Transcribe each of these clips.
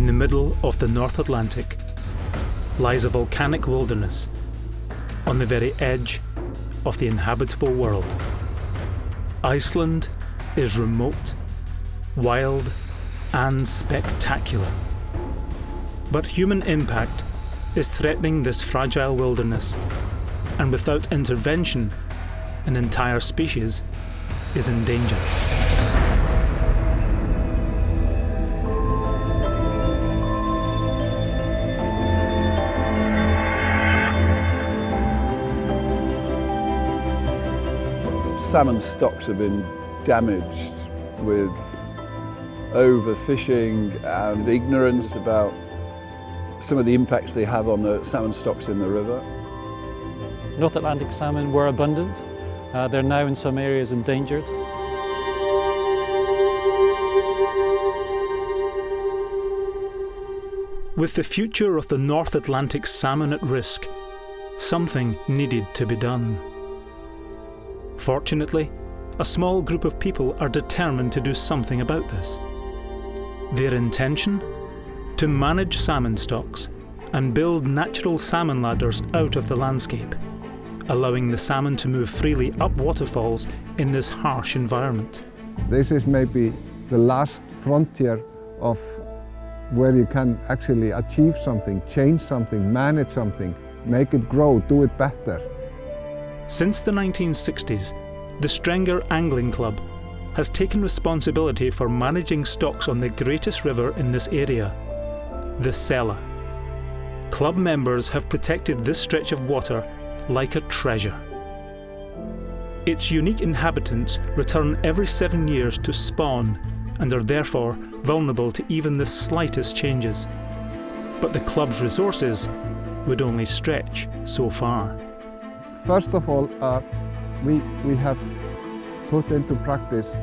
the middle of the North Atlantic lies a volcanic wilderness on the very edge of the inhabitable world. Iceland is remote, wild, and spectacular. But human impact is threatening this fragile wilderness, and without intervention, an entire species is in danger. Salmon stocks have been damaged with overfishing and ignorance about some of the impacts they have on the salmon stocks in the river. North Atlantic salmon were abundant. They're now in some areas endangered. With the future of the North Atlantic salmon at risk, something needed to be done. Fortunately, a small group of people are determined to do something about this. Their intention? To manage salmon stocks and build natural salmon ladders out of the landscape, allowing the salmon to move freely up waterfalls in this harsh environment. This is maybe the last frontier of where you can actually achieve something, change something, manage something, make it grow, do it better. Since the 1960s, the Strenger Angling Club has taken responsibility for managing stocks on the greatest river in this area, the Sella. Club members have protected this stretch of water like a treasure. Its unique inhabitants return every 7 years to spawn and are therefore vulnerable to even the slightest changes. But the club's resources would only stretch so far. First of all, we have put into practice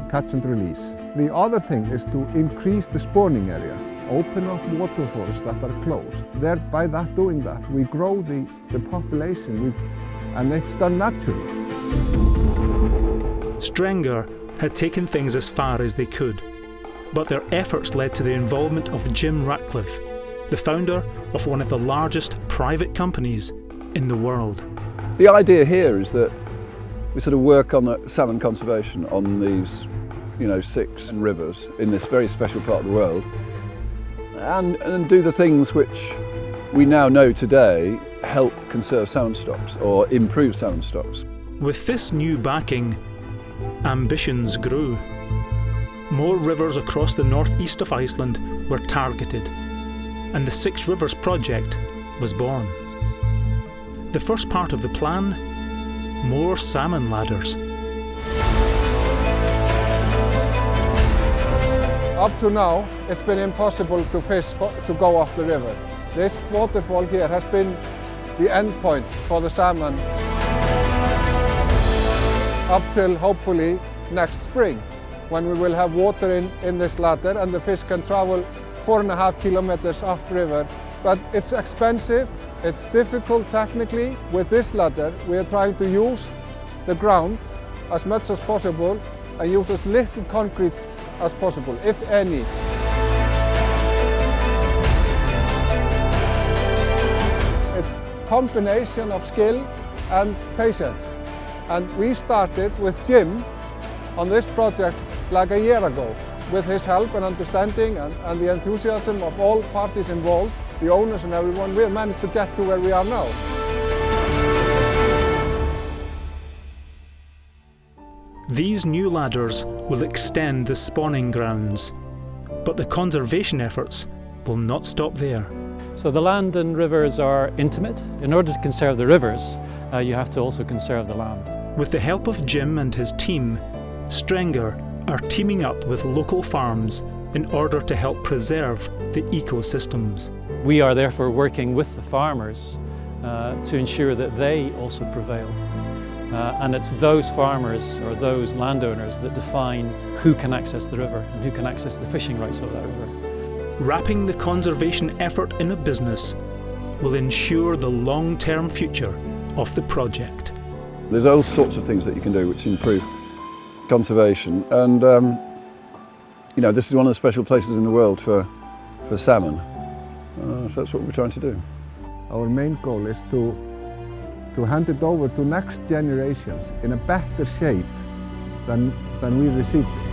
catch and release. The other thing is to increase the spawning area, open up waterfalls that are closed. By doing that, we grow the population, and it's done naturally. Strenger had taken things as far as they could, but their efforts led to the involvement of Jim Ratcliffe, the founder of one of the largest private companies in the world. The idea here is that we sort of work on the salmon conservation on these, 6 rivers in this very special part of the world, and do the things which we now know today help conserve salmon stocks or improve salmon stocks. With this new backing, ambitions grew. More rivers across the northeast of Iceland were targeted, and the 6 Rivers Project was born. The first part of the plan: more salmon ladders. Up to now, it's been impossible to fish to go up the river. This waterfall here has been the end point for the salmon up till hopefully next spring, when we will have water in this ladder and the fish can travel 4.5 kilometers upriver. But it's expensive, it's difficult technically. With this ladder, we are trying to use the ground as much as possible and use as little concrete as possible, if any. It's a combination of skill and patience. And we started with Jim on this project like a year ago. With his help and understanding and the enthusiasm of all parties involved, the owners and everyone, we have managed to get to where we are now. These new ladders will extend the spawning grounds, but the conservation efforts will not stop there. So the land and rivers are intimate. In order to conserve the rivers, you have to also conserve the land. With the help of Jim and his team, Strenger are teaming up with local farms in order to help preserve the ecosystems. We are therefore working with the farmers to ensure that they also prevail. And it's those farmers or those landowners that define who can access the river and who can access the fishing rights of that river. Wrapping the conservation effort in a business will ensure the long-term future of the project. There's all sorts of things that you can do which improve conservation, and this is one of the special places in the world for for salmon. So that's what we're trying to do. Our main goal is to hand it over to next generations in a better shape than we received it.